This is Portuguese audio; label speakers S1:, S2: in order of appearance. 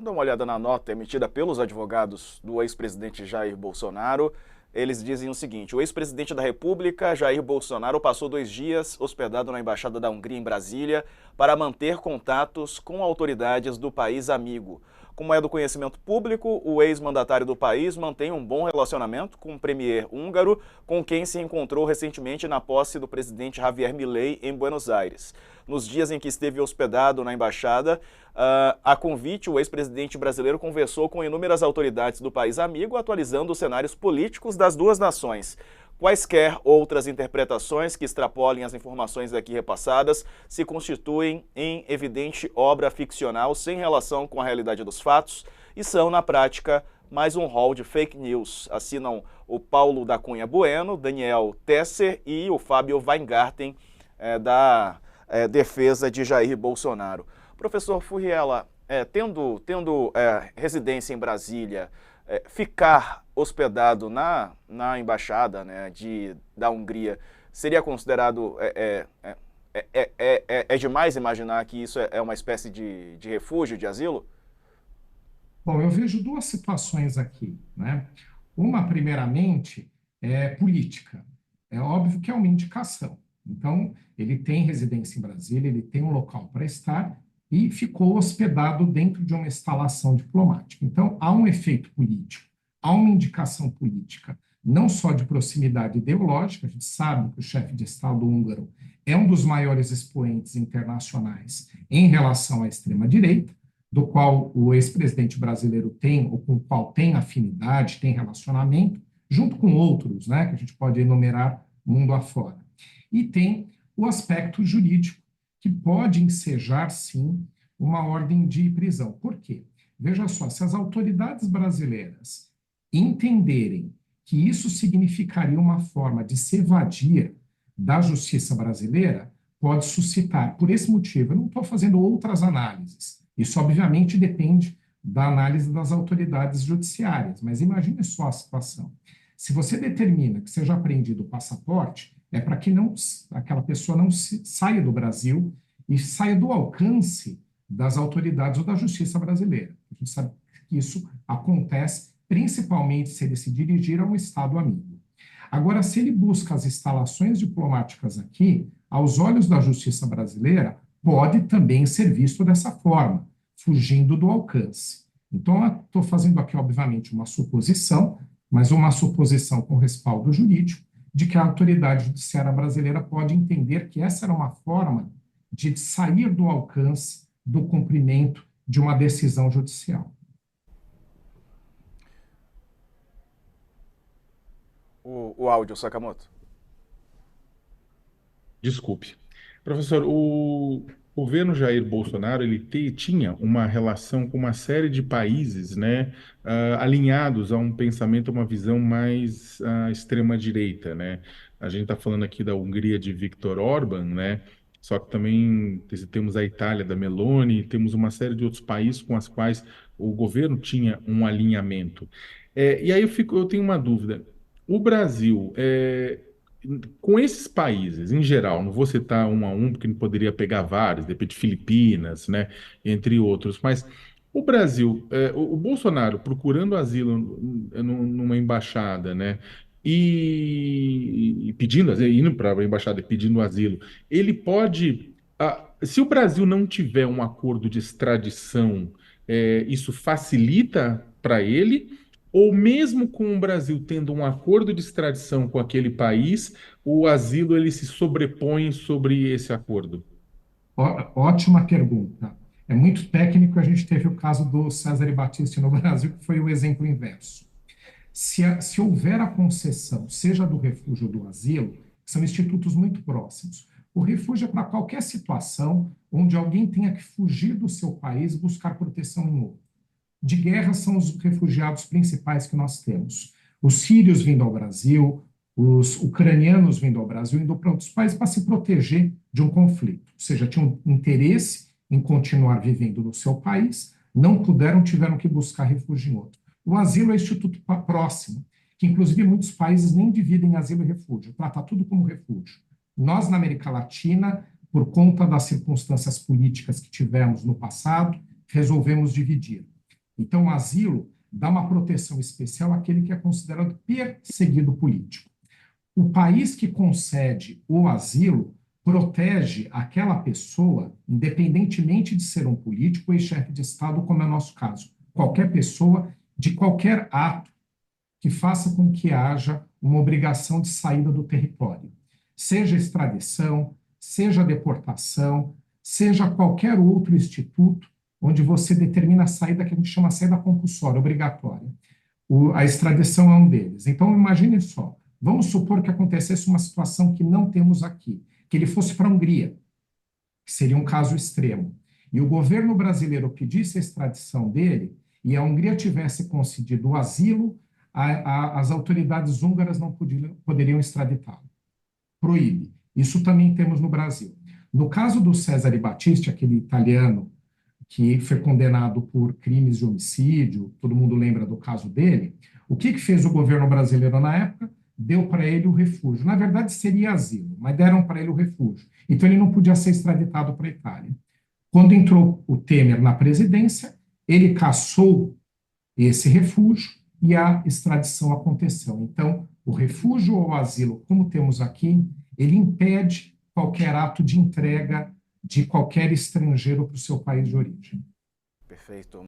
S1: Vamos dar uma olhada na nota emitida pelos advogados do ex-presidente Jair Bolsonaro. Eles dizem o seguinte: o ex-presidente da República, Jair Bolsonaro, passou 2 dias hospedado na Embaixada da Hungria em Brasília para manter contatos com autoridades do país amigo. Como é do conhecimento público, o ex-mandatário do país mantém um bom relacionamento com o premier húngaro, com quem se encontrou recentemente na posse do presidente Javier Milei em Buenos Aires. Nos dias em que esteve hospedado na embaixada, a convite, o ex-presidente brasileiro conversou com inúmeras autoridades do país amigo, atualizando os cenários políticos das duas nações. Quaisquer outras interpretações que extrapolem as informações aqui repassadas se constituem em evidente obra ficcional sem relação com a realidade dos fatos e são, na prática, mais um rol de fake news. Assinam o Paulo da Cunha Bueno, Daniel Tesser e o Fábio Weingarten, da defesa de Jair Bolsonaro. Professor Furriela, tendo residência em Brasília, ficar hospedado na embaixada, né, da Hungria seria considerado... É demais imaginar que isso é uma espécie de refúgio, de asilo?
S2: Bom, eu vejo duas situações aqui, né? Uma, primeiramente, é política. É óbvio que é uma indicação. Então, ele tem residência em Brasília, ele tem um local para estar e ficou hospedado dentro de uma instalação diplomática. Então, há um efeito político, há uma indicação política, não só de proximidade ideológica. A gente sabe que o chefe de Estado húngaro é um dos maiores expoentes internacionais em relação à extrema-direita, do qual o ex-presidente brasileiro tem, ou com o qual tem afinidade, tem relacionamento, junto com outros, né, que a gente pode enumerar mundo afora. E tem o aspecto jurídico, que pode ensejar, sim, uma ordem de prisão. Por quê? Veja só, se as autoridades brasileiras entenderem que isso significaria uma forma de se evadir da justiça brasileira, pode suscitar. Por esse motivo, eu não estou fazendo outras análises. Isso, obviamente, depende da análise das autoridades judiciárias, mas imagine só a situação. Se você determina que seja apreendido o passaporte, é para que aquela pessoa não saia do Brasil e saia do alcance das autoridades ou da justiça brasileira. A gente sabe que isso acontece principalmente se ele se dirigir a um Estado amigo. Agora, se ele busca as instalações diplomáticas aqui, aos olhos da justiça brasileira, pode também ser visto dessa forma, fugindo do alcance. Então, eu estou fazendo aqui, obviamente, uma suposição, mas uma suposição com respaldo jurídico, de que a autoridade judiciária brasileira pode entender que essa era uma forma de sair do alcance do cumprimento de uma decisão judicial.
S1: O áudio, Sakamoto.
S3: Desculpe. Professor, o governo Jair Bolsonaro tinha uma relação com uma série de países, né, alinhados a um pensamento, uma visão mais extrema-direita, né? A gente está falando aqui da Hungria de Viktor Orbán, né? Só que também temos a Itália da Meloni, temos uma série de outros países com os quais o governo tinha um alinhamento. E aí eu tenho uma dúvida. O Brasil, com esses países, em geral, não vou citar um a um, porque não poderia pegar vários, de repente Filipinas, né, entre outros, mas o Brasil, o Bolsonaro procurando asilo numa embaixada, né, e pedindo, indo para a embaixada e pedindo asilo, ele pode, se o Brasil não tiver um acordo de extradição, isso facilita para ele? Ou mesmo com o Brasil tendo um acordo de extradição com aquele país, o asilo ele se sobrepõe sobre esse acordo?
S2: Ótima pergunta. É muito técnico. A gente teve o caso do Cesare Battisti no Brasil, que foi o exemplo inverso. Se houver a concessão, seja do refúgio ou do asilo, são institutos muito próximos. O refúgio é para qualquer situação onde alguém tenha que fugir do seu país e buscar proteção em outro. De guerra são os refugiados principais que nós temos. Os sírios vindo ao Brasil, os ucranianos vindo ao Brasil, indo para outros países para se proteger de um conflito. Ou seja, tinham interesse em continuar vivendo no seu país, não puderam, tiveram que buscar refúgio em outro. O asilo é instituto próximo, que inclusive muitos países nem dividem asilo e refúgio, trata tudo como refúgio. Nós, na América Latina, por conta das circunstâncias políticas que tivemos no passado, resolvemos dividir. Então, o asilo dá uma proteção especial àquele que é considerado perseguido político. O país que concede o asilo protege aquela pessoa, independentemente de ser um político ou chefe de Estado, como é o nosso caso. Qualquer pessoa, de qualquer ato que faça com que haja uma obrigação de saída do território. Seja extradição, seja deportação, seja qualquer outro instituto onde você determina a saída que a gente chama de saída compulsória, obrigatória. A extradição é um deles. Então, imagine só, vamos supor que acontecesse uma situação que não temos aqui, que ele fosse para a Hungria, que seria um caso extremo, e o governo brasileiro pedisse a extradição dele, e a Hungria tivesse concedido o asilo, as autoridades húngaras não poderiam extraditá-lo. Proíbe. Isso também temos no Brasil. No caso do Cesare Battisti, aquele italiano que foi condenado por crimes de homicídio, todo mundo lembra do caso dele, o que fez o governo brasileiro na época? Deu para ele o refúgio. Na verdade, seria asilo, mas deram para ele o refúgio. Então, ele não podia ser extraditado para a Itália. Quando entrou o Temer na presidência, ele cassou esse refúgio e a extradição aconteceu. Então, o refúgio ou o asilo, como temos aqui, ele impede qualquer ato de entrega de qualquer estrangeiro para o seu país de origem.
S1: Perfeito.